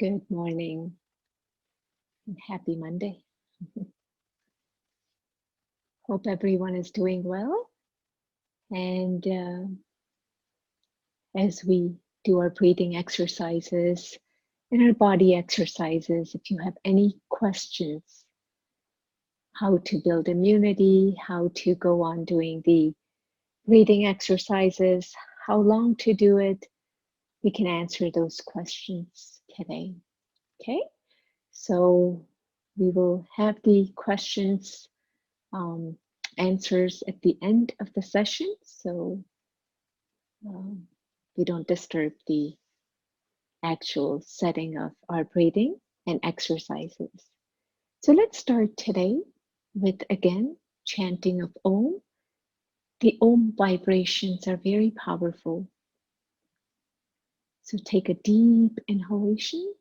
Good morning and happy Monday. Hope everyone is doing well. And as we do our breathing exercises and our body exercises, if you have any questions, how to build immunity, how to go on doing the breathing exercises, how long to do it, we can answer those questions today. Okay, so we will have the questions um, answers at the end of the session, so um, we don't disturb the actual setting of our breathing and exercises. So let's start today with again chanting of Om. The Om vibrations are very powerful. So take a deep inhalation.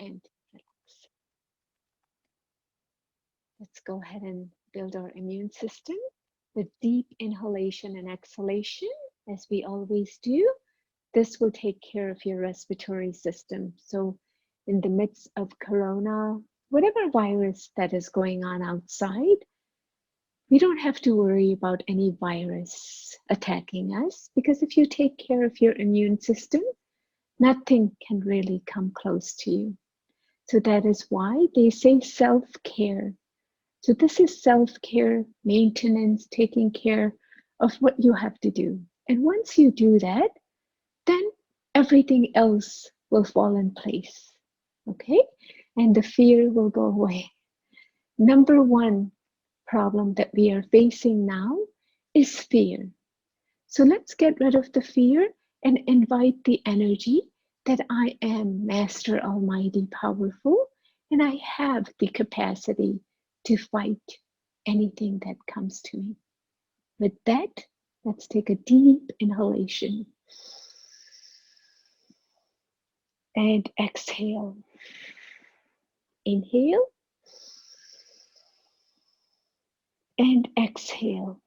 And relax. Let's go ahead and build our immune system with deep inhalation and exhalation, as we always do. This will take care of your respiratory system. So, in the midst of corona, whatever virus that is going on outside, we don't have to worry about any virus attacking us because if you take care of your immune system, nothing can really come close to you. So, that is why they say self care. So, this is self care, maintenance, taking care of what you have to do. And once you do that, then everything else will fall in place. Okay? And the fear will go away. Number one problem that we are facing now is fear. So let's get rid of the fear and invite the energy that I am Master Almighty Powerful and I have the capacity to fight anything that comes to me. With that, let's take a deep inhalation and exhale. Inhale and exhale.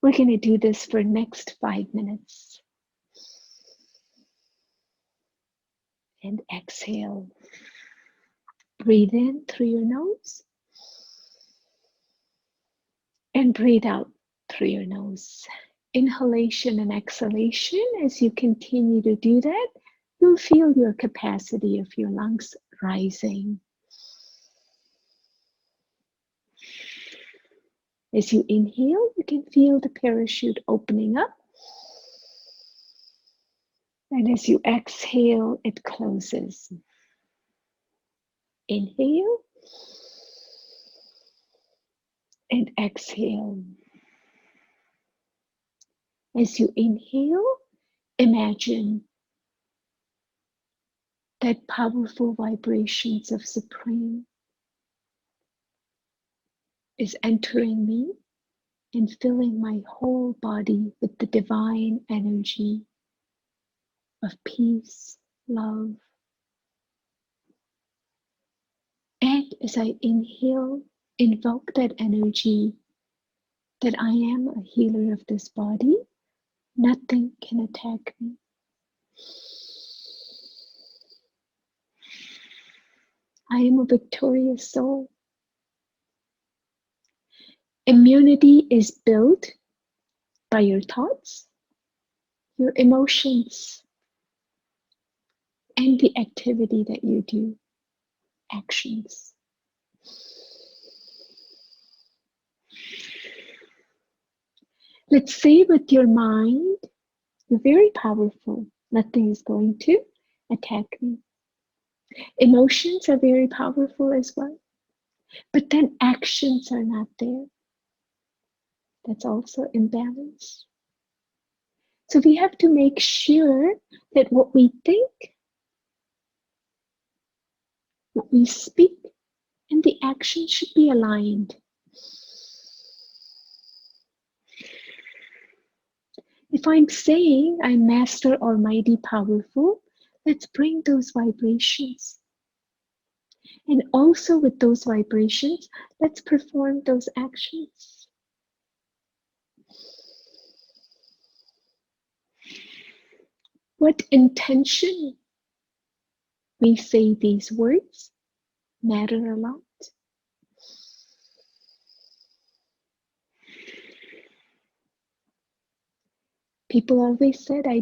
We're going to do this for next 5 minutes. And exhale. Breathe in through your nose and breathe out through your nose. Inhalation and exhalation. As you continue to do that, you'll feel your capacity of your lungs rising. As you inhale, you can feel the parachute opening up. And as you exhale, it closes. Inhale and exhale. As you inhale, imagine that powerful vibrations of Supreme is entering me and filling my whole body with the divine energy of peace, love. And as I inhale, invoke that energy that I am a healer of this body, nothing can attack me. I am a victorious soul. Immunity is built by your thoughts, your emotions, and the activity that you do, actions. Let's say with your mind, you're very powerful. Nothing is going to attack me. Emotions are very powerful as well. But then actions are not there. That's also imbalance. So we have to make sure that what we think, what we speak, and the action should be aligned. If I'm saying I'm Master Almighty Powerful, let's bring those vibrations. And also with those vibrations, let's perform those actions. What intention we say these words matter a lot. People always said I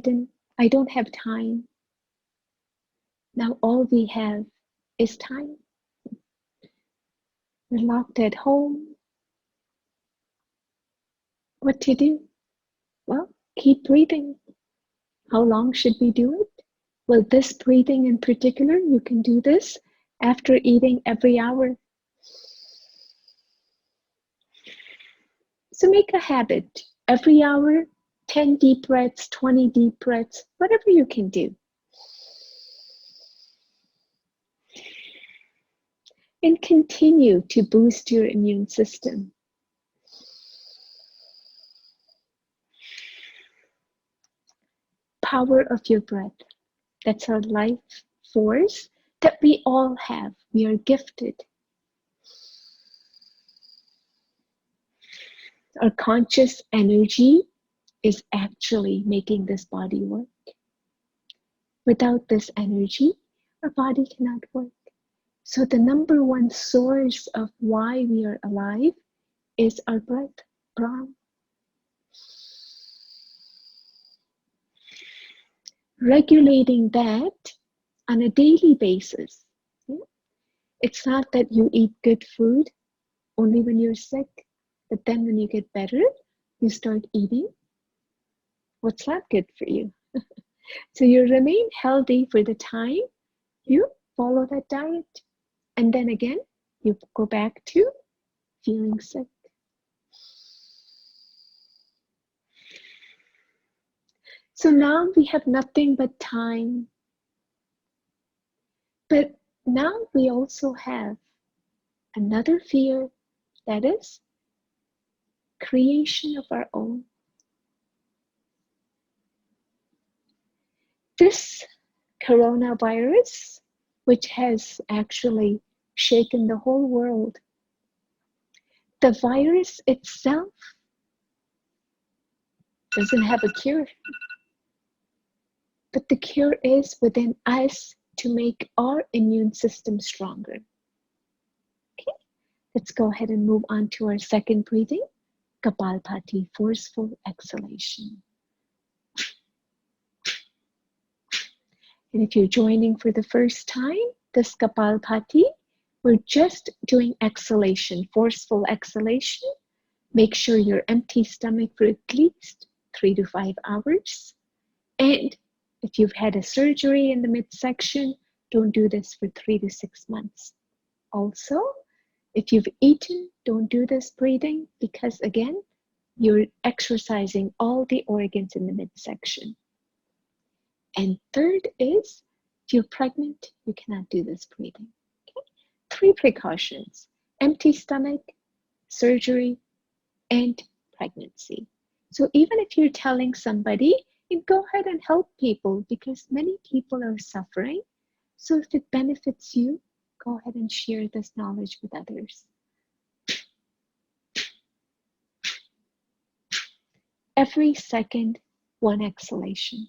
don't have time. Now all we have is time. We're locked at home. What to do? Well, keep breathing. How long should we do it? Well, this breathing in particular, you can do this after eating every hour. So make a habit. Every hour, 10 deep breaths, 20 deep breaths, whatever you can do. And continue to boost your immune system. Power of your breath. That's our life force that we all have. We are gifted. Our conscious energy is actually making this body work. Without this energy, our body cannot work. So the number one source of why we are alive is our breath, Brahm. Regulating that on a daily basis. It's not that you eat good food only when you're sick, but then when you get better, you start eating what's not good for you. So you remain healthy for the time you follow that diet. And then again, you go back to feeling sick. So now we have nothing but time. But now we also have another fear, that is creation of our own. This coronavirus, which has actually shaken the whole world, the virus itself doesn't have a cure. But the cure is within us to make our immune system stronger. Okay, let's go ahead and move on to our second breathing, Kapalbhati, forceful exhalation. And if you're joining for the first time, this Kapalbhati, we're just doing exhalation, forceful exhalation. Make sure you're empty stomach for at least 3 to 5 hours. And if you've had a surgery in the midsection, don't do this for 3 to 6 months. Also, if you've eaten, don't do this breathing because again, you're exercising all the organs in the midsection. And third is, if you're pregnant, you cannot do this breathing. Okay? 3 precautions: empty stomach, surgery, and pregnancy. So even if you're telling somebody, you go ahead and help people because many people are suffering. So if it benefits you, go ahead and share this knowledge with others. Every second, one exhalation.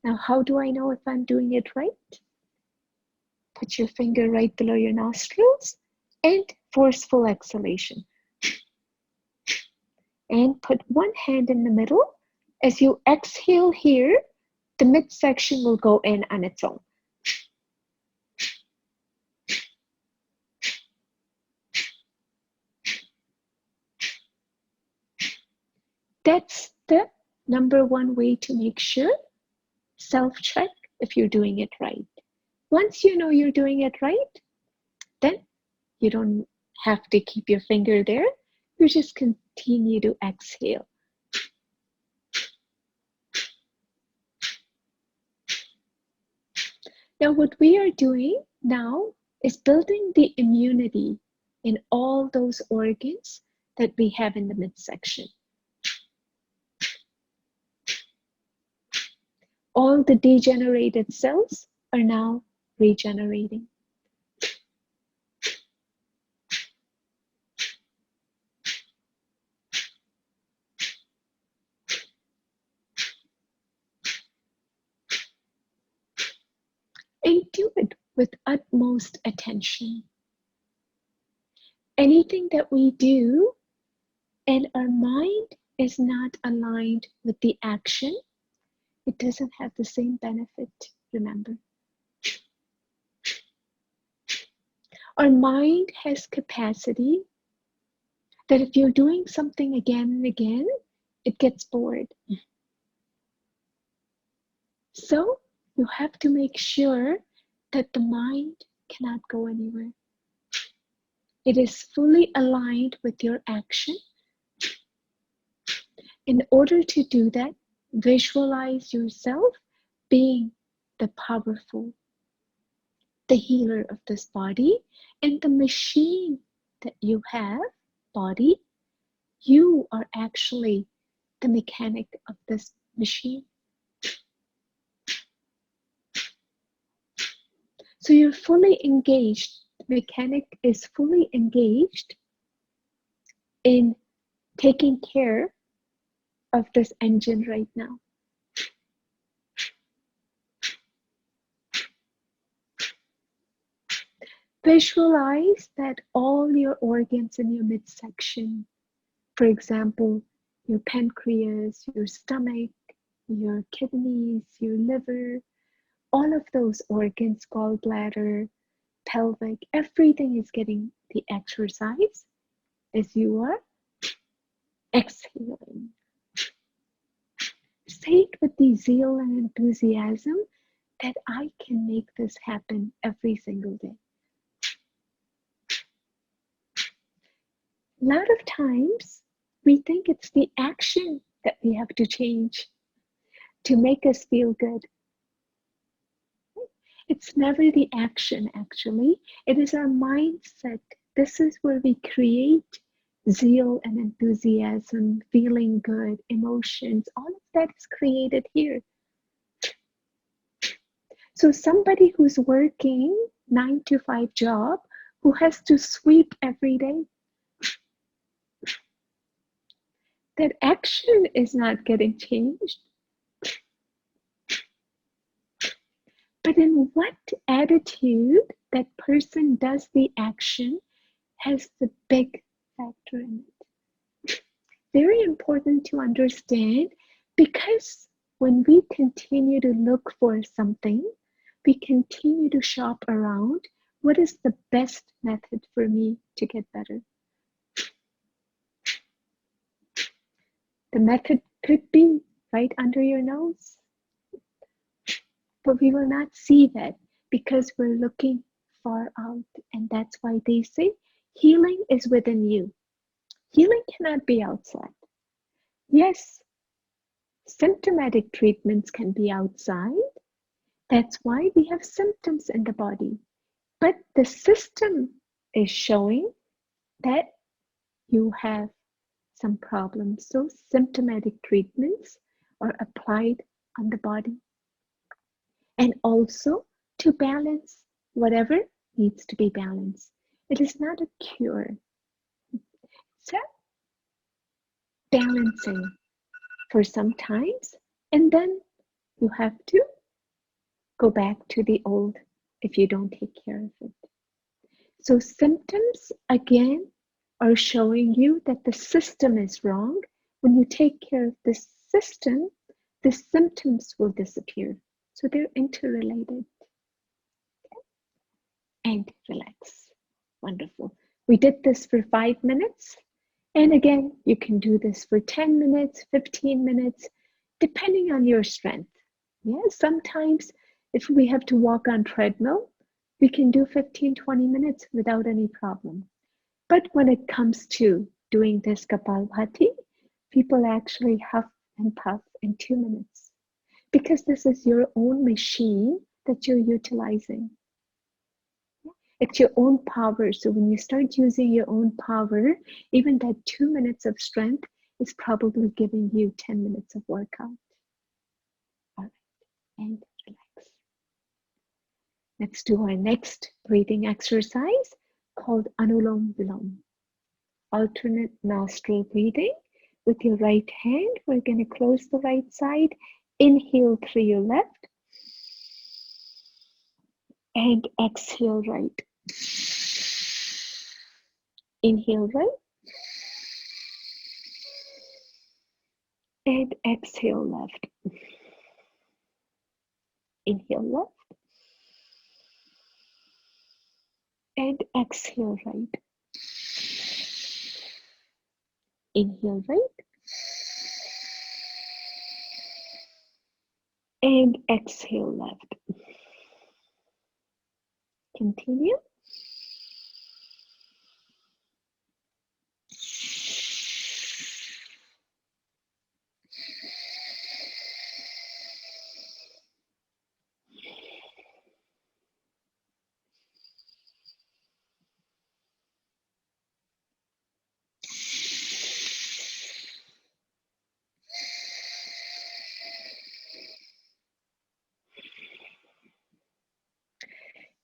Now, how do I know if I'm doing it right? Put your finger right below your nostrils and forceful exhalation. And put one hand in the middle. As you exhale here, the midsection will go in on its own. That's the number one way to make sure. Self-check if you're doing it right. Once you know you're doing it right, then you don't have to keep your finger there. You just continue to exhale. Now, what we are doing now is building the immunity in all those organs that we have in the midsection. All the degenerated cells are now regenerating. And do it with utmost attention. Anything that we do and our mind is not aligned with the action, it doesn't have the same benefit, remember. Our mind has capacity that if you're doing something again and again, it gets bored. So you have to make sure that the mind cannot go anywhere. It is fully aligned with your action. In order to do that, visualize yourself being the powerful, the healer of this body, and the machine that you have, body, you are actually the mechanic of this machine. So you're fully engaged. The mechanic is fully engaged in taking care of this engine right now. Visualize that all your organs in your midsection, for example, your pancreas, your stomach, your kidneys, your liver, all of those organs, gallbladder, pelvic, everything is getting the exercise as you are exhaling. Say it with the zeal and enthusiasm that I can make this happen every single day. A lot of times we think it's the action that we have to change to make us feel good. It's never the action, actually. It is our mindset. This is where we create zeal and enthusiasm, feeling good, emotions. All of that is created here. So somebody who's working 9-to-5 job, who has to sweep every day, that action is not getting changed. But in what attitude that person does the action has the big factor in it. Very important to understand, because when we continue to look for something, we continue to shop around, what is the best method for me to get better? The method could be right under your nose, but we will not see that because we're looking far out, and that's why they say healing is within you. Healing cannot be outside. Yes, symptomatic treatments can be outside. That's why we have symptoms in the body. But the system is showing that you have some problems. So symptomatic treatments are applied on the body, and also to balance whatever needs to be balanced. It is not a cure. It's a balancing for some times, and then you have to go back to the old if you don't take care of it. So symptoms again are showing you that the system is wrong. When you take care of the system, the symptoms will disappear. So they're interrelated. And relax. Wonderful. We did this for 5 minutes. And again, you can do this for 10 minutes, 15 minutes, depending on your strength. Yeah, sometimes if we have to walk on treadmill, we can do 15, 20 minutes without any problem. But when it comes to doing this Kapalbhati, people actually huff and puff in 2 minutes because this is your own machine that you're utilizing. It's your own power. So when you start using your own power, even that 2 minutes of strength is probably giving you 10 minutes of workout. All right, and relax. Let's do our next breathing exercise called Anulom Vilom. Alternate nostril breathing. With your right hand, we're going to close the right side. Inhale through your left. And exhale right. Inhale right. And exhale left. Inhale left. And exhale right. Inhale right. And exhale left. Continue.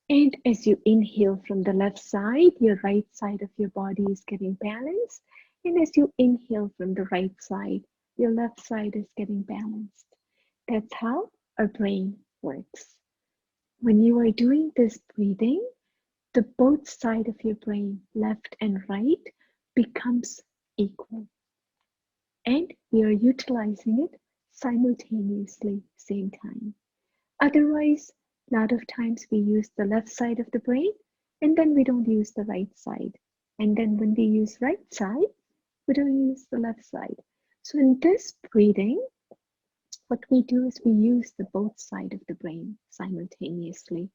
And as you inhale from the left side, your right side of your body is getting balanced. And as you inhale from the right side, your left side is getting balanced. That's how our brain works. When you are doing this breathing, the both side of your brain, left and right, becomes equal. And we are utilizing it simultaneously, same time. Otherwise, a lot of times we use the left side of the brain and then we don't use the right side. And then when we use right side, we don't use the left side. So in this breathing, what we do is we use the both side of the brain simultaneously.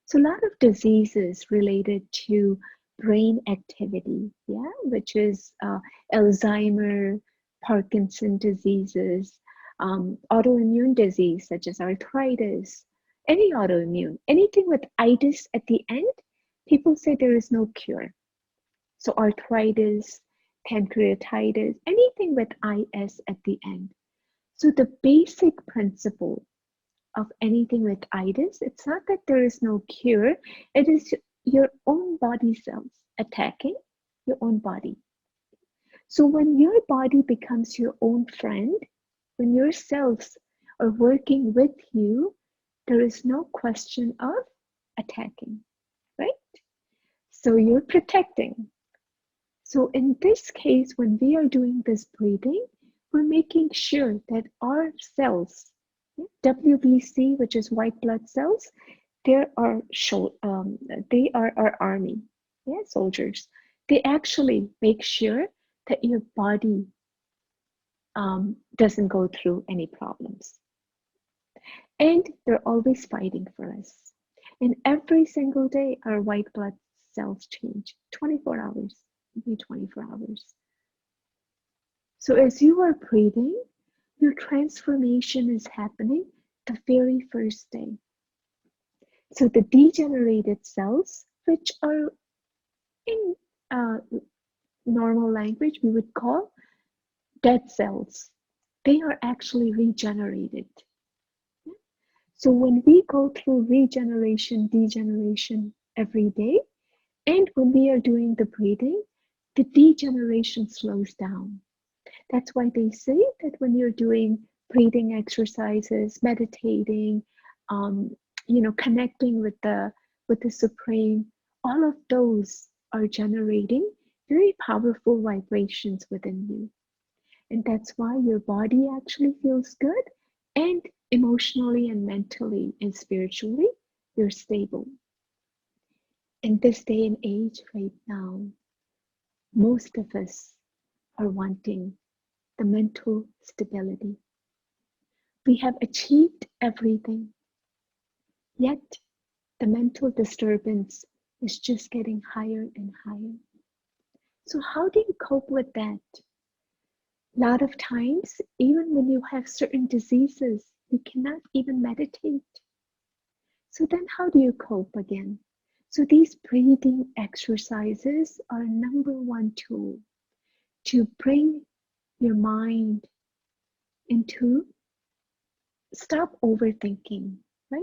So a lot of diseases related to brain activity, yeah, which is Alzheimer, Parkinson diseases, autoimmune disease such as arthritis, any autoimmune, anything with itis at the end, people say there is no cure. So arthritis, pancreatitis, anything with IS at the end. So the basic principle of anything with itis, it's not that there is no cure, it is your own body cells attacking your own body. So when your body becomes your own friend, when your cells are working with you, there is no question of attacking, right? So you're protecting. So in this case, when we are doing this breathing, we're making sure that our cells, WBC, which is white blood cells, they are our army, yeah, soldiers. They actually make sure that your body doesn't go through any problems. And they're always fighting for us. And every single day, our white blood cells change. 24 hours, maybe 24 hours. So as you are breathing, your transformation is happening the very first day. So the degenerated cells, which are In normal language, we would call dead cells. They are actually regenerated. So when we go through regeneration, degeneration every day, and when we are doing the breathing, the degeneration slows down. That's why they say that when you're doing breathing exercises, meditating, um, connecting with the Supreme, all of those are generating very powerful vibrations within you. And that's why your body actually feels good, and emotionally and mentally and spiritually, you're stable. In this day and age right now, most of us are wanting the mental stability. We have achieved everything, yet the mental disturbance is just getting higher and higher. So, how do you cope with that? A lot of times, even when you have certain diseases, you cannot even meditate. So, then how do you cope again? So, these breathing exercises are number one tool to bring your mind into stop overthinking, right?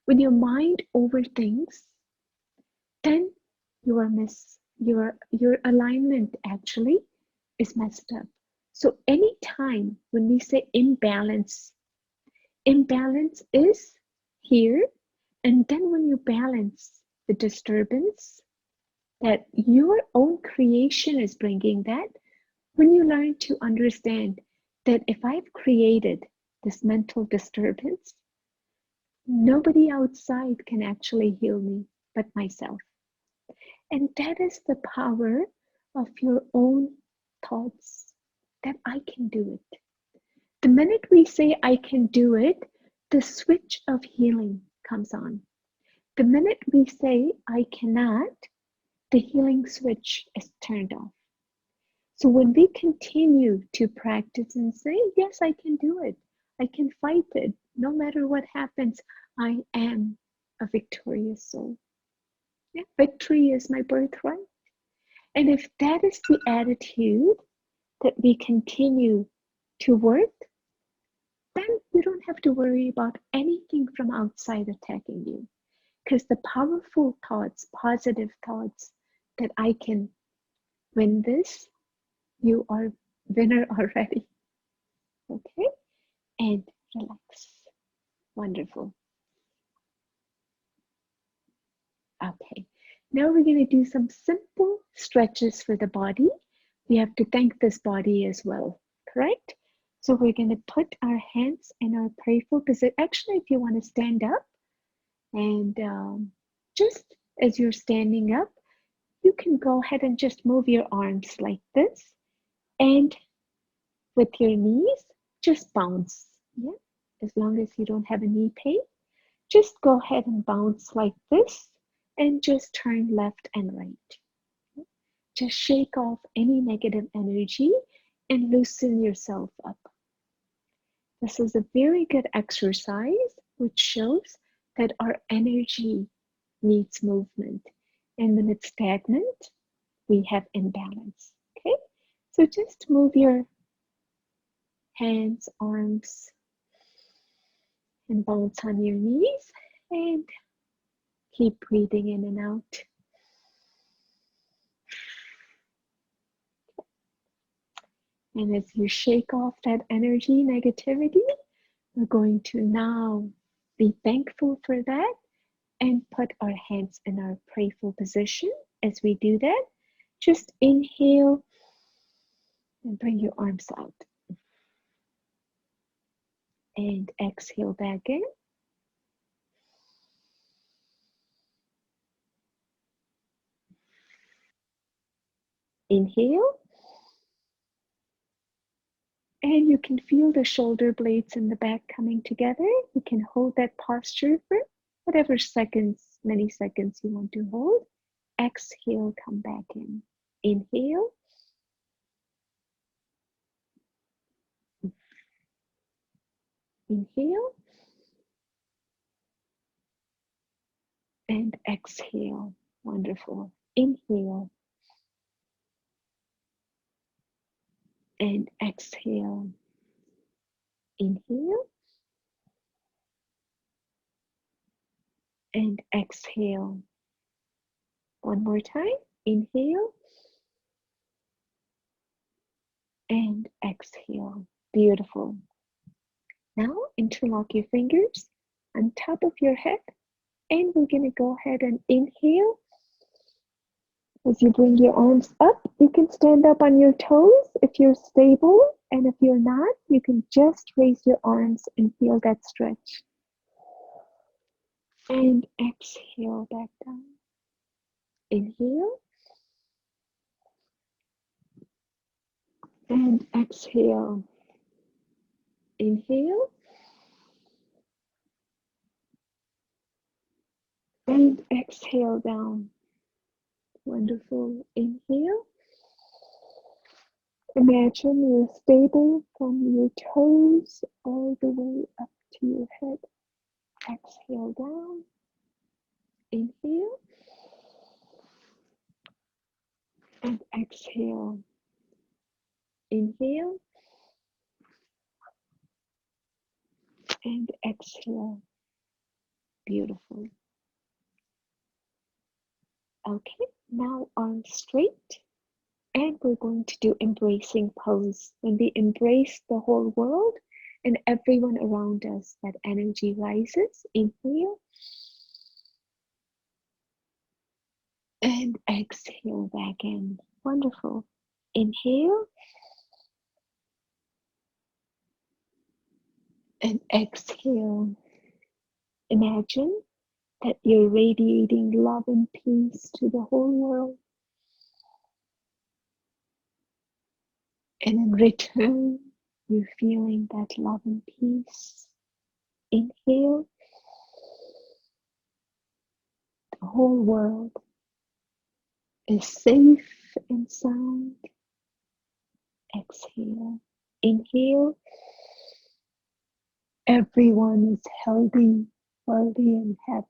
When your mind overthinks, then your alignment actually is messed up. So anytime when we say imbalance is here, and then when you balance the disturbance that your own creation is bringing, that when you learn to understand that if I've created this mental disturbance, nobody outside can actually heal me but myself. And that is the power of your own thoughts, that I can do it. The minute we say I can do it, the switch of healing comes on. The minute we say I cannot, the healing switch is turned off. So when we continue to practice and say, yes, I can do it, I can fight it, no matter what happens, I am a victorious soul. Yeah, victory is my birthright. And if that is the attitude that we continue to work, then you don't have to worry about anything from outside attacking you. Because the powerful thoughts, positive thoughts, that I can win this, you are winner already. Okay? And relax. Wonderful. Okay. Now we're going to do some simple stretches for the body. We have to thank this body as well, correct? So we're going to put our hands in our prayerful position. Actually, if you want to stand up, and just as you're standing up, you can go ahead and just move your arms like this. And with your knees, just bounce. Yeah, as long as you don't have a knee pain, just go ahead and bounce like this and just turn left and right. Just shake off any negative energy and loosen yourself up. This is a very good exercise which shows that our energy needs movement. And when it's stagnant, we have imbalance. Okay? So just move your hands, arms, and bounce on your knees and keep breathing in and out. And as you shake off that energy, negativity, we're going to now be thankful for that and put our hands in our prayerful position. As we do that, just inhale and bring your arms out. And exhale back in. Inhale. And you can feel the shoulder blades in the back coming together. You can hold that posture for whatever seconds, many seconds you want to hold. Exhale, come back in. Inhale. Inhale. And exhale. Wonderful. Inhale. and exhale. Inhale and exhale. One more time. Inhale and exhale. Beautiful. Now interlock your fingers on top of your head, and we're going to go ahead and inhale. As you bring your arms up, you can stand up on your toes if you're stable, and if you're not, you can just raise your arms and feel that stretch. And exhale back down. Inhale and exhale. Inhale and exhale down. Wonderful. Inhale. Imagine you're stable from your toes all the way up to your head. Exhale down. Inhale and exhale. Inhale and exhale. Beautiful. Okay, now arms straight, and we're going to do embracing pose. When we embrace the whole world and everyone around us, that energy rises. Inhale and exhale back in. Wonderful. Inhale and exhale. Imagine that you're radiating love and peace to the whole world. And in return, you're feeling that love and peace. Inhale. The whole world is safe and sound. Exhale. Inhale. Everyone is healthy, wealthy, and happy.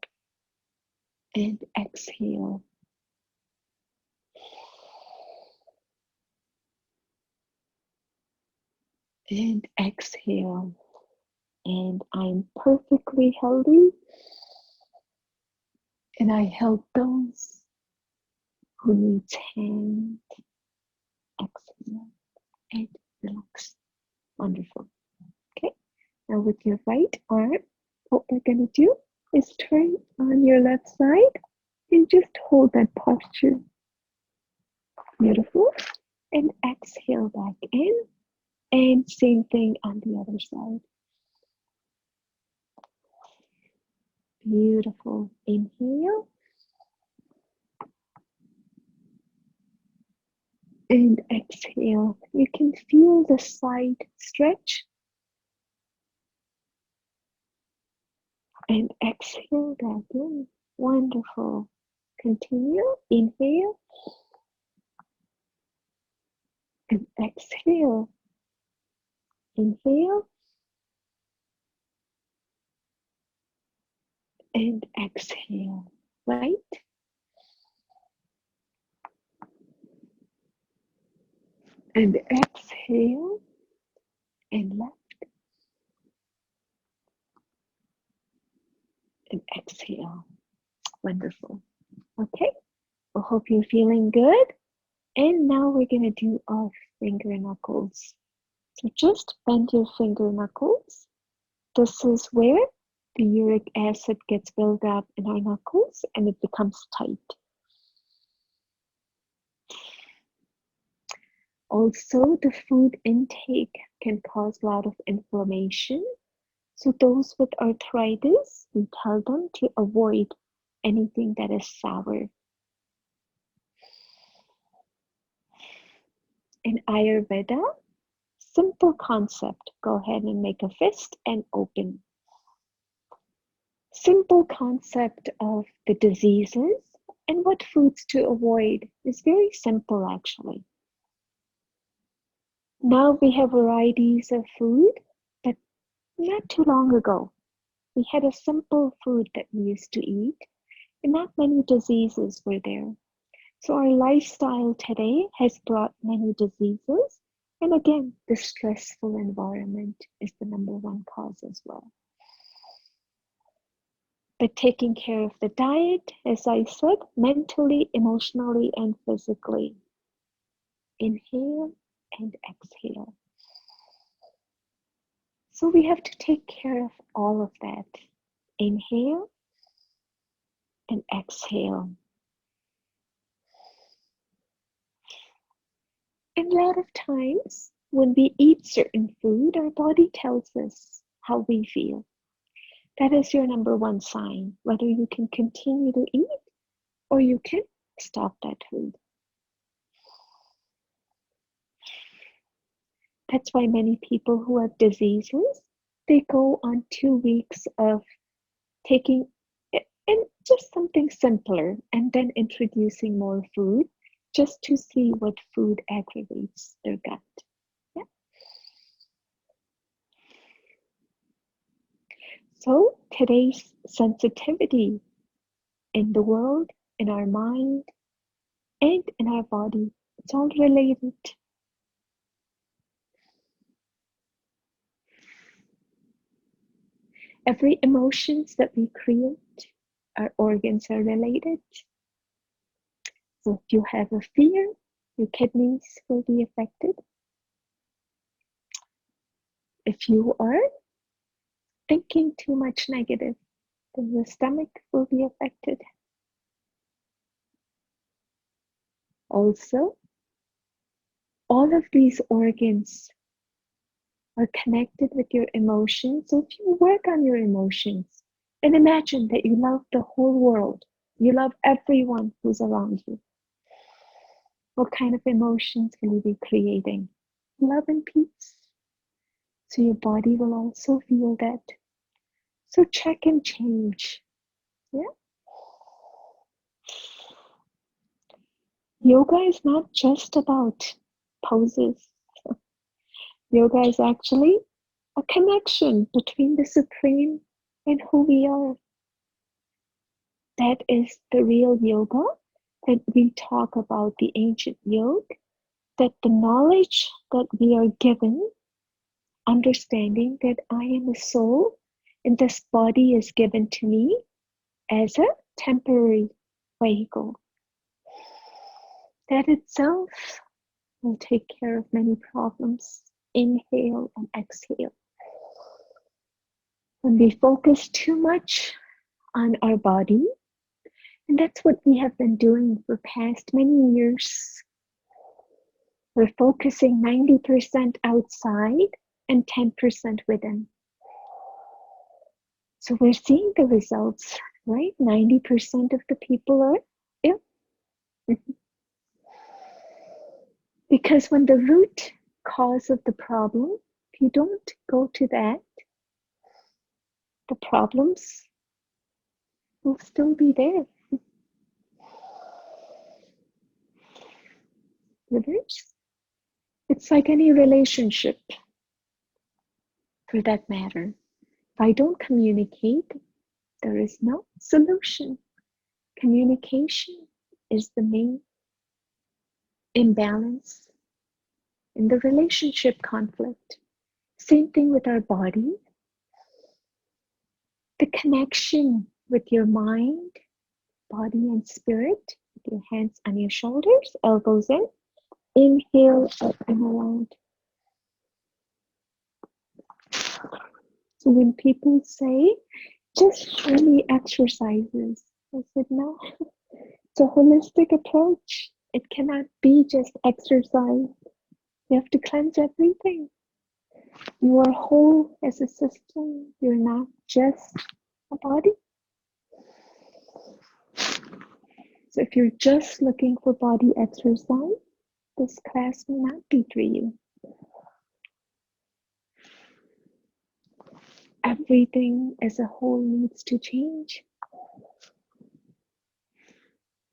And exhale. And exhale. And I'm perfectly healthy. And I help those who need hand. Exhale and relax. Wonderful. Okay. Now with your right arm, what we're going to do is turn on your left side and just hold that posture. Beautiful. And exhale back in. And same thing on the other side. Beautiful. Inhale. And exhale. You can feel the side stretch. And exhale back in. Wonderful. Continue. Inhale. And exhale. Inhale. And exhale. Right. And exhale. And left. And exhale. Wonderful. Okay. I hope you're feeling good. And now we're going to do our finger knuckles. So just bend your finger knuckles. This is where the uric acid gets built up in our knuckles and it becomes tight. Also, the food intake can cause a lot of inflammation. So those with arthritis, we tell them to avoid anything that is sour. In Ayurveda, simple concept. Go ahead and make a fist and open. Simple concept of the diseases and what foods to avoid is very simple actually. Now we have varieties of food, but not too long ago, we had a simple food that we used to eat, and not many diseases were there. So our lifestyle today has brought many diseases, And again, the stressful environment is the number one cause as well. But taking care of the diet, as I said, mentally, emotionally, and physically. Inhale and exhale. So we have to take care of all of that. Inhale and exhale. And a lot of times when we eat certain food, our body tells us how we feel. That is your number one sign, whether you can continue to eat or you can stop that food. That's why many people who have diseases, they go on 2 weeks of taking and just something simpler and then introducing more food just to see what food aggravates their gut. Yeah. So today's sensitivity in the world, in our mind, and in our body, it's all related. Every emotions that we create, our organs are related. So if you have a fear, your kidneys will be affected. If you are thinking too much negative, then your stomach will be affected. Also, all of these organs are connected with your emotions. So if you work on your emotions and imagine that you love the whole world, you love everyone who's around you, what kind of emotions will you be creating? Love and peace. So your body will also feel that. So check and change. Yeah. Yoga is not just about poses. Yoga is actually a connection between the Supreme and who we are. That is the real yoga that we talk about, the ancient yoga, that the knowledge that we are given, understanding that I am a soul and this body is given to me as a temporary vehicle. That itself will take care of many problems. Inhale and exhale. When we focus too much on our body, and that's what we have been doing for past many years, we're focusing 90% outside and 10% within. So we're seeing the results, right? 90% of the people are ill. Because when the root cause of the problem, if you don't go to that, the problems will still be there. Rivers? It's like any relationship, for that matter. If I don't communicate, there is no solution. Communication is the main imbalance in the relationship conflict. Same thing with our body. The connection with your mind, body, and spirit. With your hands on your shoulders, elbows in. Inhale up and around. So when people say, just show me exercises, I said, no, it's a holistic approach. It cannot be just exercise. You have to cleanse everything. You are whole as a system. You're not just a body. So if you're just looking for body exercise, this class will not be for you. Everything as a whole needs to change.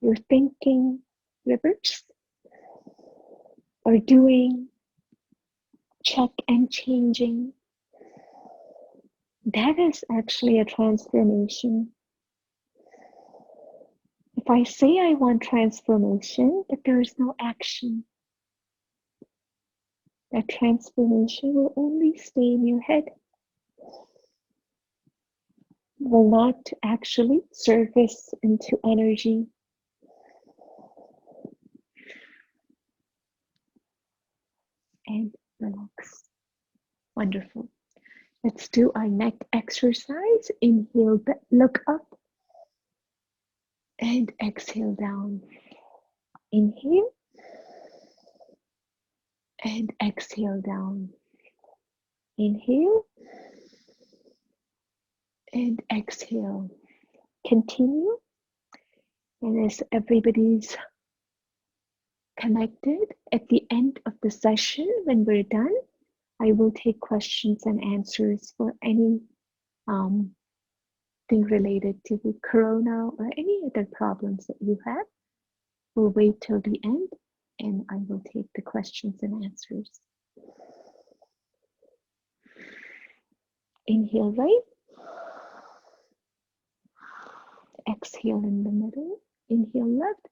Your thinking, rivers, or doing, check and changing. That is actually a transformation. If I say I want transformation, but there is no action, That transformation will only stay in your head, will not actually surface into energy. And relax. Wonderful. Let's do our neck exercise. Inhale, look up, and exhale down. Inhale and exhale down. Inhale and exhale. Continue. And as everybody's connected, at the end of the session, when we're done, I will take questions and answers for any thing related to the corona or any other problems that you have. We'll wait till the end and I will take the questions and answers. Inhale right. Exhale in the middle. Inhale left.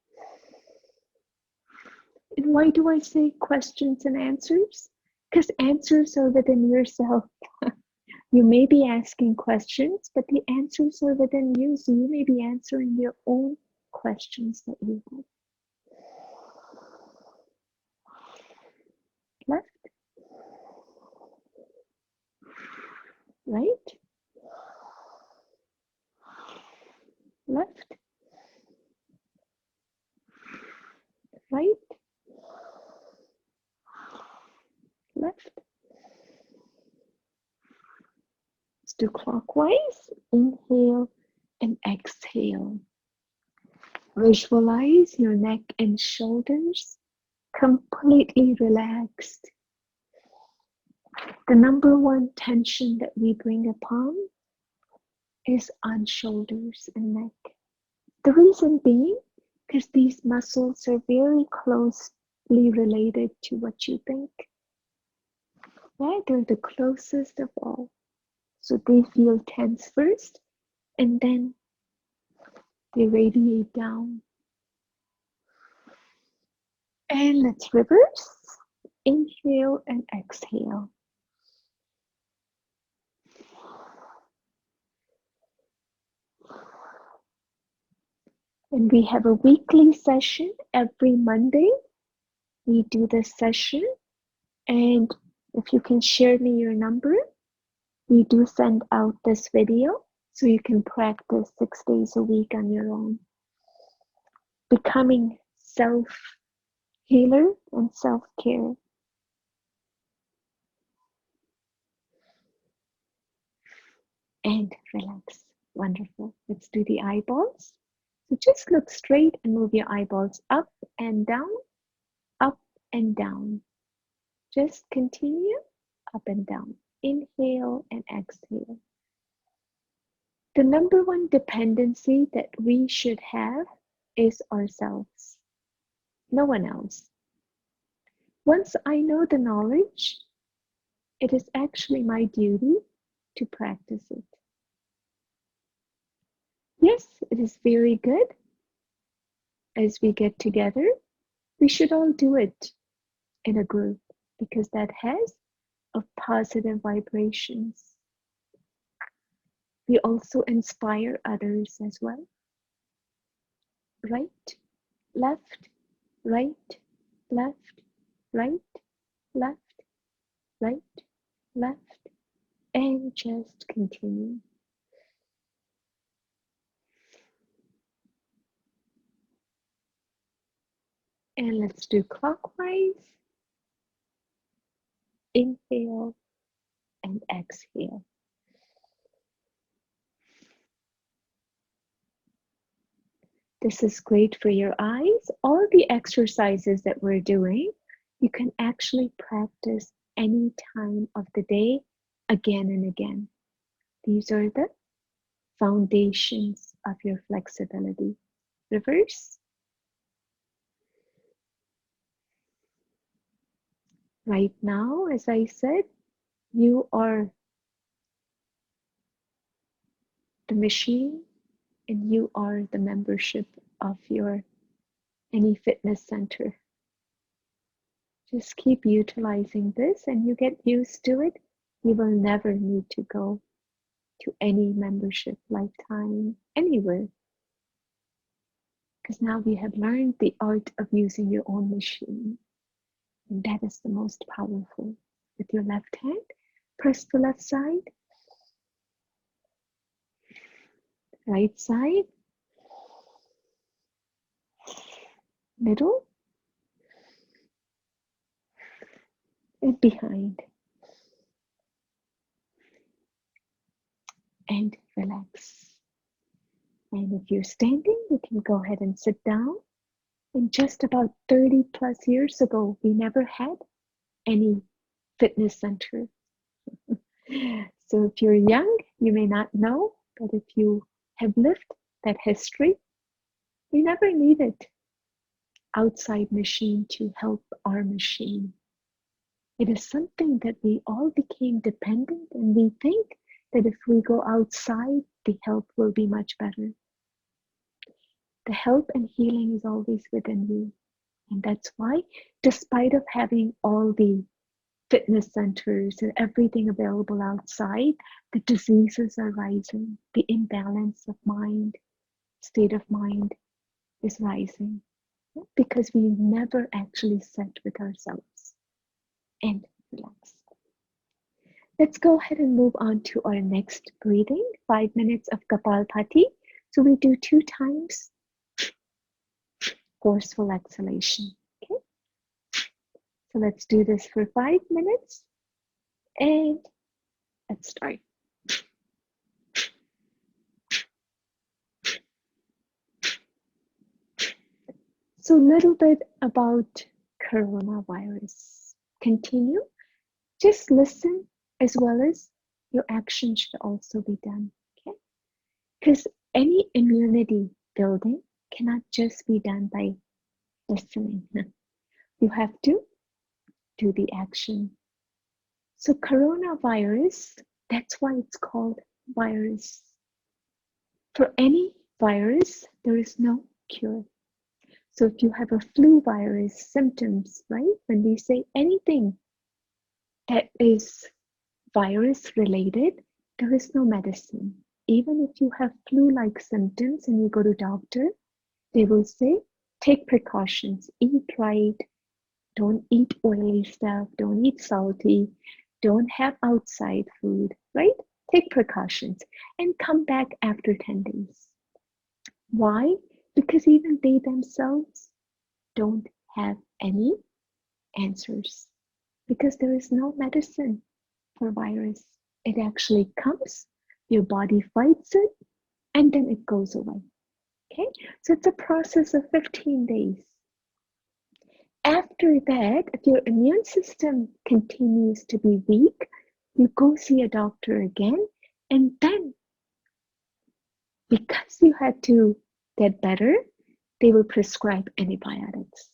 And why do I say questions and answers? Because answers are within yourself. You may be asking questions, but the answers are within you. So you may be answering your own questions that you have. Left. Right. Left. Right. Left. Let's do clockwise. Inhale and exhale. Visualize your neck and shoulders completely relaxed. The number one tension that we bring upon is on shoulders and neck. The reason being, because these muscles are very closely related to what you think. Right? They're the closest of all. So they feel tense first, and then they radiate down. And let's reverse. Inhale and exhale. And we have a weekly session every Monday. We do this session, and if you can share me your number, we do send out this video so you can practice 6 days a week on your own. Becoming self-healer and self-care. And relax. Wonderful. Let's do the eyeballs. So just look straight and move your eyeballs up and down, up and down. Just continue up and down. Inhale and exhale. The number one dependency that we should have is ourselves. No one else. Once I know the knowledge, it is actually my duty to practice it. Yes, it is very good. As we get together, we should all do it in a group because that has a positive vibrations. We also inspire others as well. Right, left, right, left, right, left, right, left, and just continue. And let's do clockwise. Inhale and exhale. This is great for your eyes. All the exercises that we're doing, you can actually practice any time of the day, again and again. These are the foundations of your flexibility. Reverse. Right now, as I said, you are the machine and you are the membership of your any fitness center. Just keep utilizing this and you get used to it. You will never need to go to any membership, lifetime, anywhere. Because now we have learned the art of using your own machine. And that is the most powerful. With your left hand, press the left side, right side, middle, and behind. And relax. And if you're standing, you can go ahead and sit down. And just about 30 plus years ago, we never had any fitness center. So if you're young, you may not know, but if you have lived that history, we never needed outside machine to help our machine. It is something that we all became dependent, and we think that if we go outside, the help will be much better. The help and healing is always within you. And that's why, despite of having all the fitness centers and everything available outside, the diseases are rising. The imbalance of mind, state of mind is rising because we never actually sat with ourselves and relax. Let's go ahead and move on to our next breathing, 5 minutes of Kapalbhati. So we do 2 times forceful exhalation. Okay. So let's do this for 5 minutes and let's start. So a little bit about coronavirus. Continue. Just listen as well as your action should also be done. Okay. Because any immunity building cannot just be done by listening. You have to do the action. So coronavirus, that's why it's called virus. For any virus, there is no cure. So if you have a flu virus symptoms, right? When we say anything that is virus related, there is no medicine. Even if you have flu-like symptoms and you go to doctor, they will say, take precautions, eat right, don't eat oily stuff, don't eat salty, don't have outside food, right? Take precautions and come back after 10 days. Why? Because even they themselves don't have any answers because there is no medicine for virus. It actually comes, your body fights it, and then it goes away. Okay, so it's a process of 15 days. After that, if your immune system continues to be weak, you go see a doctor again, and then because you had to get better, they will prescribe antibiotics.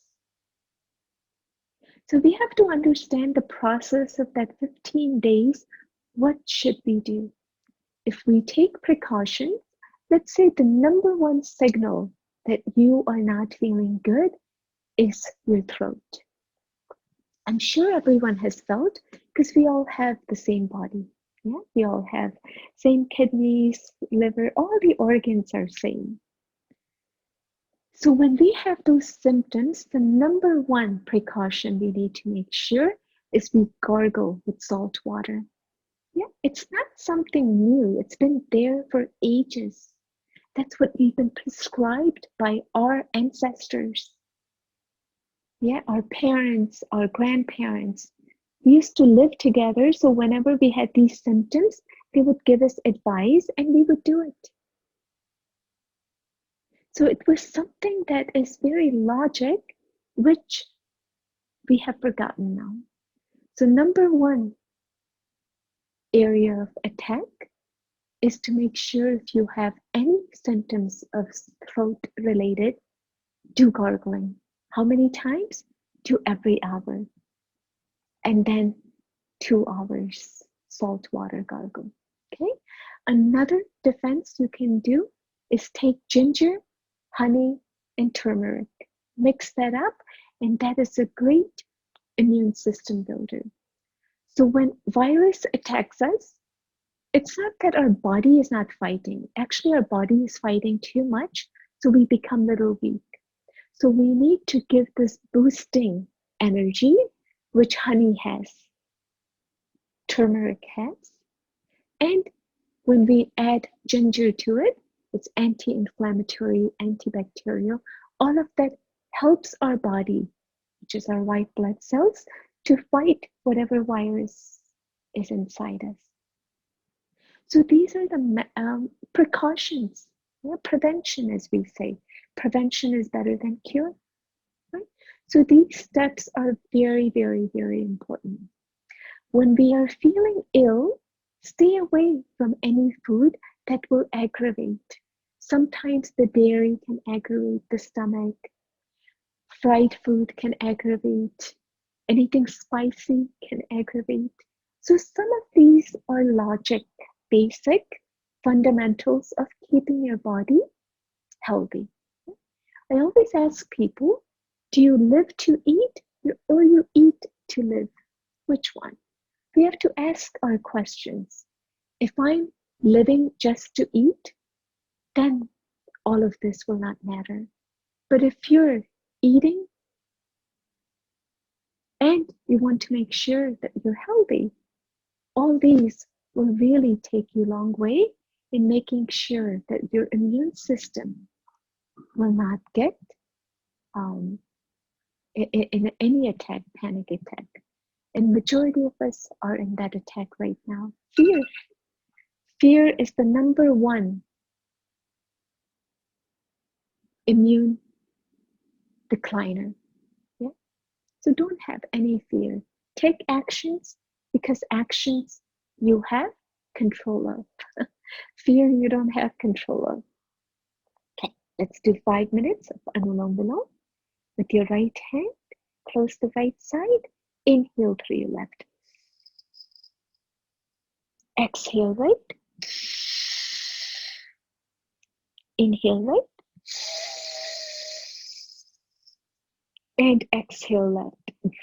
So we have to understand the process of that 15 days. What should we do? If we take precautions, let's say the number one signal that you are not feeling good is your throat. I'm sure everyone has felt because we all have the same body. Yeah, we all have same kidneys, liver, all the organs are same. So when we have those symptoms, the number one precaution we need to make sure is we gargle with salt water. Yeah, it's not something new. It's been there for ages. That's what we've been prescribed by our ancestors. Yeah, our parents, our grandparents. We used to live together, so whenever we had these symptoms, they would give us advice and we would do it. So it was something that is very logic, which we have forgotten now. So number one area of attack is to make sure if you have any symptoms of throat related, do gargling. How many times? 2 every hour. And then 2 hours salt water gargle. Okay. Another defense you can do is take ginger, honey, and turmeric. Mix that up, and that is a great immune system builder. So when virus attacks us, it's not that our body is not fighting. Actually, our body is fighting too much, so we become little weak. So we need to give this boosting energy, which honey has, turmeric has, and when we add ginger to it, it's anti-inflammatory, antibacterial. All of that helps our body, which is our white blood cells, to fight whatever virus is inside us. So these are the precautions, prevention, as we say. Prevention is better than cure, right? So these steps are very, very, very important. When we are feeling ill, stay away from any food that will aggravate. Sometimes the dairy can aggravate the stomach. Fried food can aggravate. Anything spicy can aggravate. So some of these are logic, basic fundamentals of keeping your body healthy. I always ask people, do you live to eat or you eat to live? Which one? We have to ask our questions. If I'm living just to eat, then all of this will not matter. But if you're eating and you want to make sure that you're healthy, all these will really take you a long way in making sure that your immune system will not get in any attack, panic attack. And majority of us are in that attack right now. Fear. Fear is the number one immune decliner. Yeah. So don't have any fear. Take actions, because actions you have control of. Fear you don't have control of. Okay, let's do 5 minutes of Anulom Vilom. With your right hand, close the right side. Inhale through your left. Exhale right. Inhale right. And exhale left.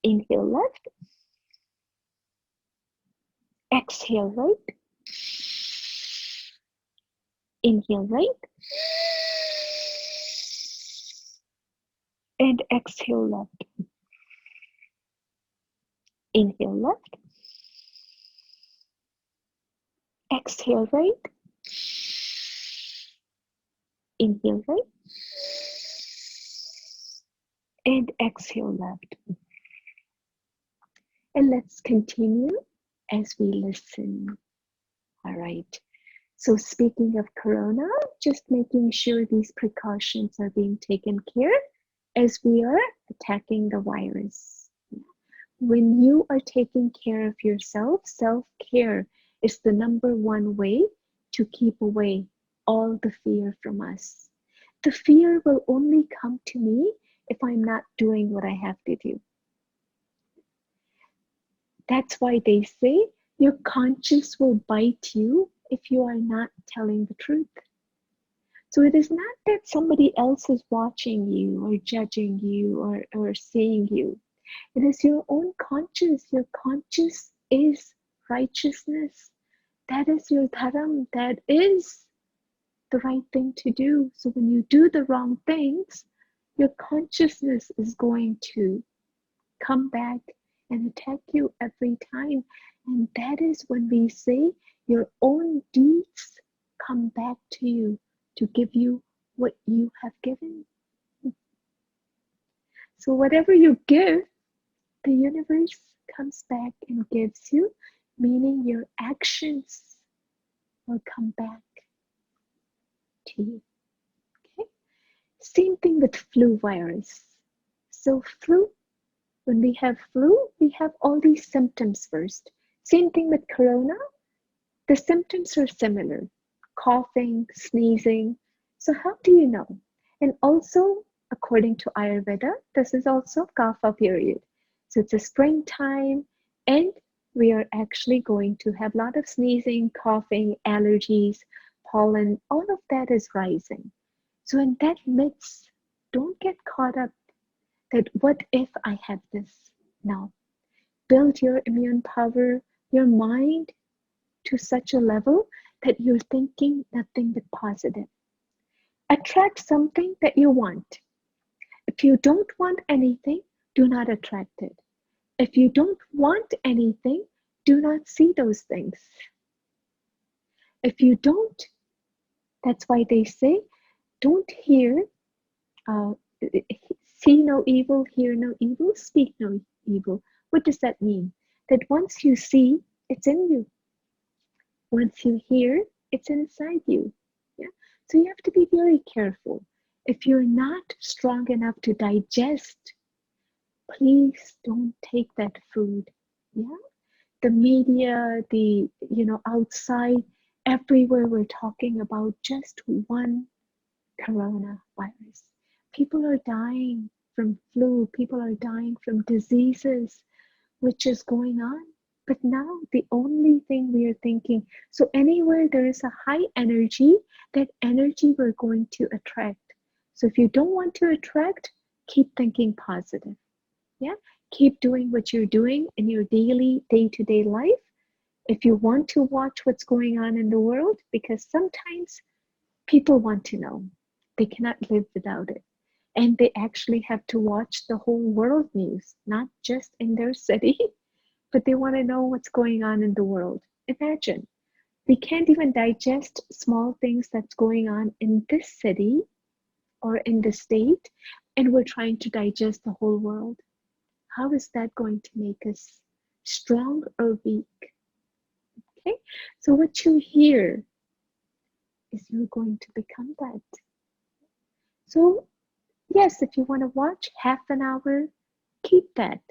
Inhale left. Exhale right. Inhale right. And exhale left. Inhale left. Exhale right. Inhale right. And exhale left. And let's continue as we listen. All right. So speaking of corona, just making sure these precautions are being taken care as we are attacking the virus. When you are taking care of yourself, self-care is the number one way to keep away all the fear from us. The fear will only come to me if I'm not doing what I have to do. That's why they say your conscience will bite you if you are not telling the truth. So it is not that somebody else is watching you or judging you or seeing you. It is your own conscience. Your conscience is righteousness. That is your dharam. That is the right thing to do. So when you do the wrong things, your consciousness is going to come back and attack you every time. And that is when we say your own deeds come back to you to give you what you have given. So whatever you give, the universe comes back and gives you, meaning your actions will come back to you. Okay? Same thing with flu virus. So flu, when we have flu, we have all these symptoms first. Same thing with corona. The symptoms are similar. Coughing, sneezing. So how do you know? And also, according to Ayurveda, this is also Kapha period. So it's a springtime and we are actually going to have a lot of sneezing, coughing, allergies, pollen, all of that is rising. So in that midst, don't get caught up that what if I have this? Now, build your immune power, your mind to such a level that you're thinking nothing but positive. Attract something that you want. If you don't want anything, do not attract it. If you don't want anything, do not see those things. If you don't, that's why they say, don't hear, uh, see no evil, hear no evil, speak no evil. What does that mean? That once you see, it's in you. Once you hear, it's inside you. Yeah. So you have to be very careful. If you're not strong enough to digest, please don't take that food. Yeah. The media, the outside, everywhere we're talking about just one coronavirus. People are dying from flu, people are dying from diseases, which is going on. But now the only thing we are thinking, so anywhere there is a high energy, that energy we're going to attract. So if you don't want to attract, keep thinking positive. Yeah. Keep doing what you're doing in your daily, day-to-day life. If you want to watch what's going on in the world, because sometimes people want to know. They cannot live without it. And they actually have to watch the whole world news, not just in their city, but they want to know what's going on in the world. Imagine, we can't even digest small things that's going on in this city or in the state, and we're trying to digest the whole world. How is that going to make us strong or weak? Okay, so what you hear is you're going to become that. So yes, if you want to watch half an hour, keep that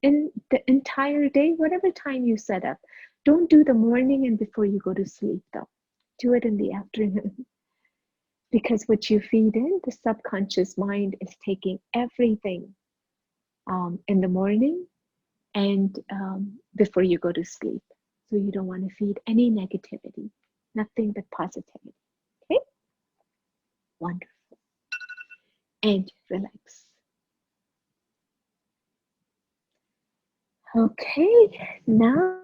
in the entire day, whatever time you set up. Don't do the morning and before you go to sleep, though. Do it in the afternoon. Because what you feed in, the subconscious mind is taking everything in the morning and before you go to sleep. So you don't want to feed any negativity, nothing but positivity. Okay? Wonderful. And relax. Okay, now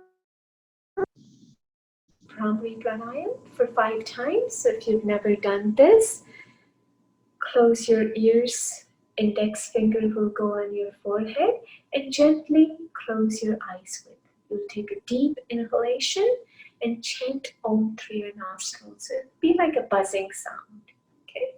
Brahmi Pranayam for 5 times. So if you've never done this, close your ears, index finger will go on your forehead, and gently close your eyes with. You'll take a deep inhalation and chant Om through your nostrils. So it'll be like a buzzing sound. Okay?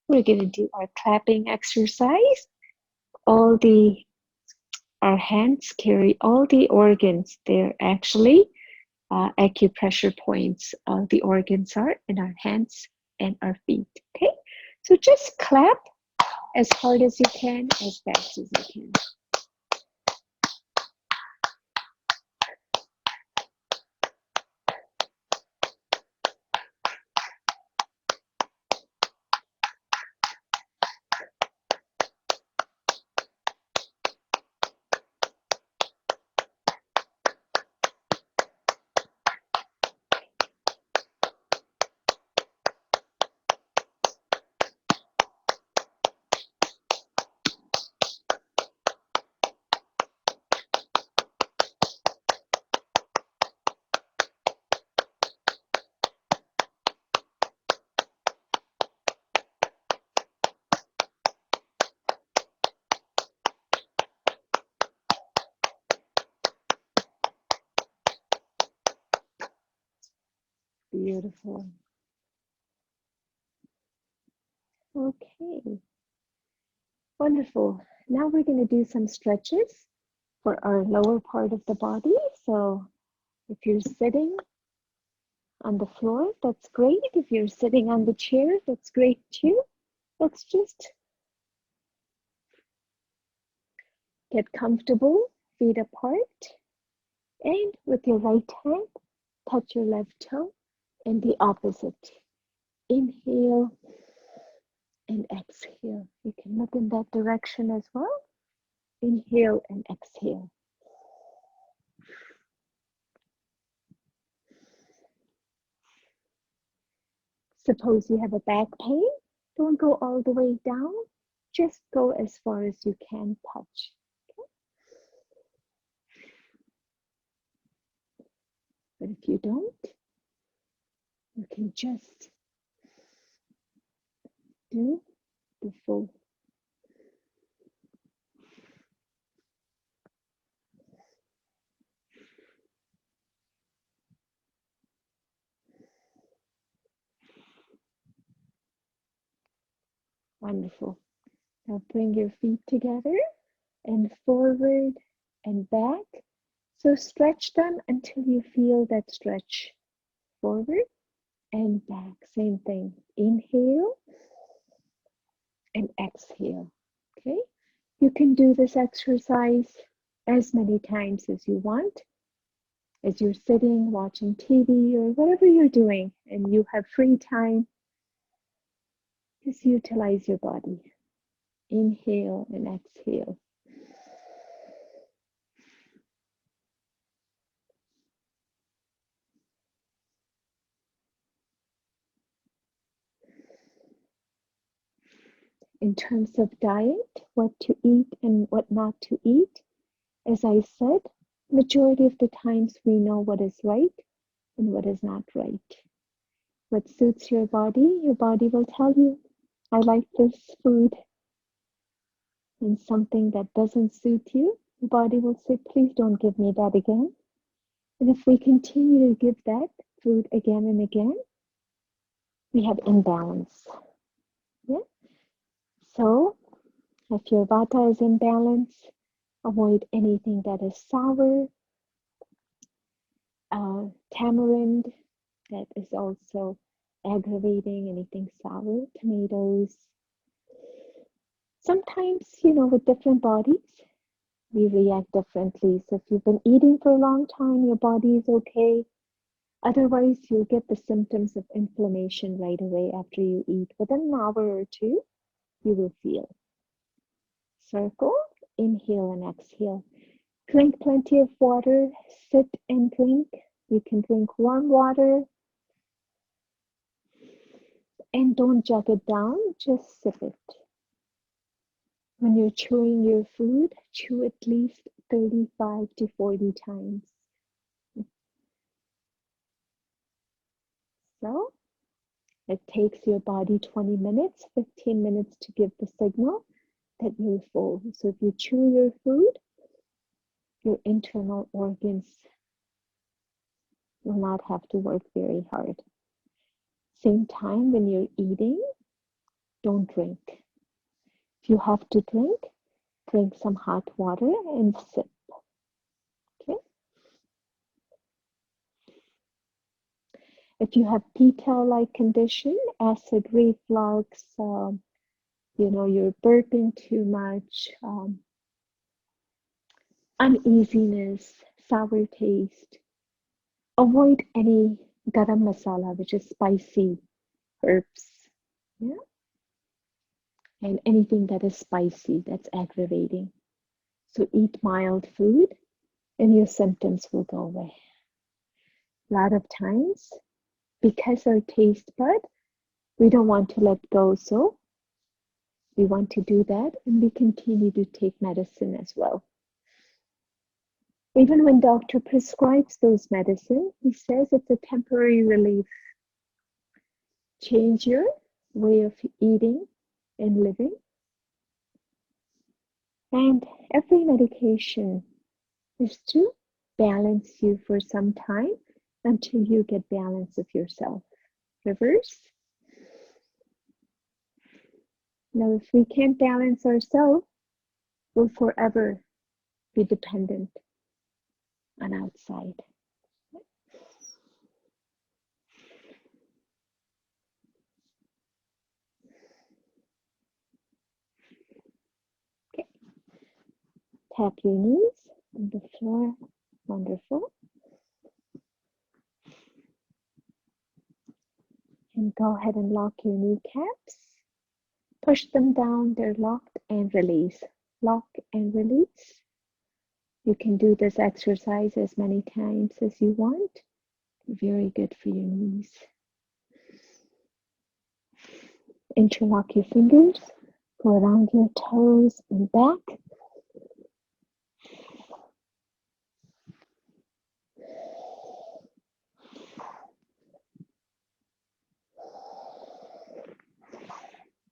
We're going to do our clapping exercise. Our hands carry all the organs. They're actually acupressure points. All the organs are in our hands and our feet. Okay, so just clap as hard as you can, as fast as you can. Beautiful. Okay, wonderful. Now we're going to do some stretches for our lower part of the body. So if you're sitting on the floor, that's great. If you're sitting on the chair, that's great too. Let's just get comfortable, feet apart, and with your right hand, touch your left toe and the opposite. Inhale and exhale. You can look in that direction as well. Inhale and exhale. Suppose you have a back pain, don't go all the way down, just go as far as you can touch. Okay? But if you don't, you can just do the full. Wonderful. Now bring your feet together and forward and back. So stretch them until you feel that stretch. Forward and back. Same thing. Inhale and exhale. Okay? You can do this exercise as many times as you want. As you're sitting, watching TV, or whatever you're doing, and you have free time, just utilize your body. Inhale and exhale. In terms of diet, what to eat and what not to eat, as I said, majority of the times we know what is right and what is not right. What suits your body will tell you, I like this food. And something that doesn't suit you, your body will say, please don't give me that again. And if we continue to give that food again and again, we have imbalance. Yeah? So if your vata is in balance, avoid anything that is sour. Tamarind, that is also aggravating, anything sour, tomatoes. Sometimes, with different bodies, we react differently. So if you've been eating for a long time, your body is okay. Otherwise, you'll get the symptoms of inflammation right away after you eat. Within an hour or two, you will feel. Circle, inhale and exhale. Drink plenty of water, sit and drink. You can drink warm water. And don't jug it down, just sip it. When you're chewing your food, chew at least 35 to 40 times. So it takes your body 20 minutes, 15 minutes to give the signal that you're full. So if you chew your food, your internal organs will not have to work very hard. Same time when you're eating, don't drink. If you have to drink some hot water and sip. Okay? If you have Pitta-like condition, acid reflux, you're burping too much, uneasiness, sour taste, avoid any garam masala, which is spicy herbs, yeah? And anything that is spicy, that's aggravating. So eat mild food and your symptoms will go away. A lot of times, because our taste bud, we don't want to let go, so we want to do that and we continue to take medicine as well. Even when doctor prescribes those medicine, he says it's a temporary relief. Change your way of eating and living. And every medication is to balance you for some time until you get balance of yourself. Reverse. Now, if we can't balance ourselves, we'll forever be dependent on outside. Okay. Tap your knees on the floor. Wonderful. And go ahead and lock your kneecaps. Push them down, they're locked, and release. Lock and release. You can do this exercise as many times as you want. Very good for your knees. Interlock your fingers. Go around your toes and back.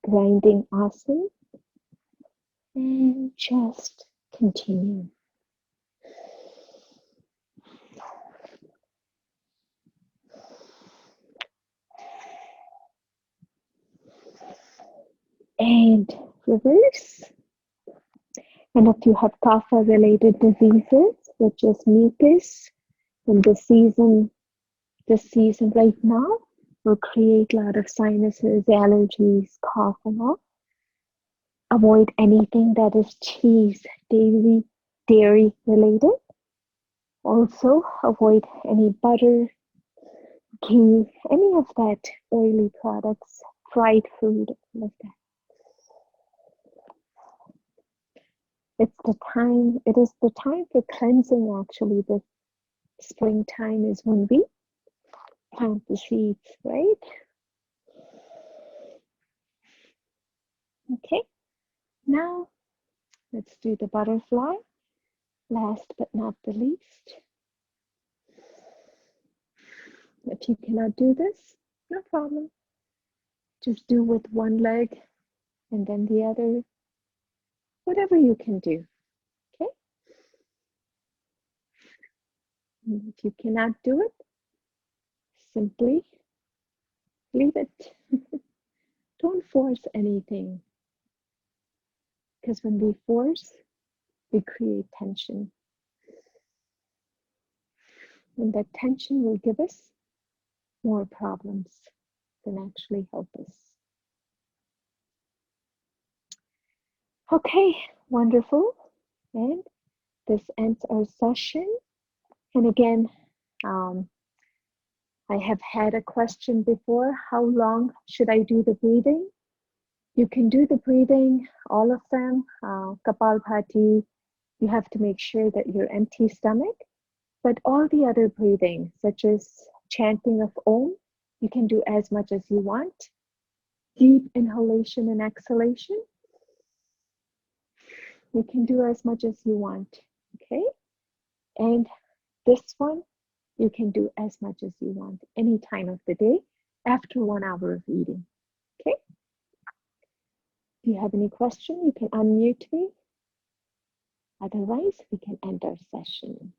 Grinding asana. And just continue. And reverse. And if you have kapha related diseases, such as mucus, in this season right now will create a lot of sinuses, allergies, cough, and all. Avoid anything that is cheese, dairy related. Also, avoid any butter, ghee, any of that oily products, fried food, all of that. It is the time for cleansing actually. The springtime is when we plant the seeds, right? Okay, now let's do the butterfly. Last but not the least. If you cannot do this, no problem. Just do with one leg and then the other, whatever you can do, okay? And if you cannot do it, simply leave it. Don't force anything, because when we force, we create tension. And that tension will give us more problems than actually help us. Okay, wonderful. And this ends our session. And again, I have had a question before, how long should I do the breathing? You can do the breathing, all of them, Kapalbhati, you have to make sure that you're empty stomach, but all the other breathing, such as chanting of Om, you can do as much as you want. Deep inhalation and exhalation, you can do as much as you want, okay? And this one, you can do as much as you want any time of the day after 1 hour of eating, okay? If you have any question, you can unmute me. Otherwise, we can end our session.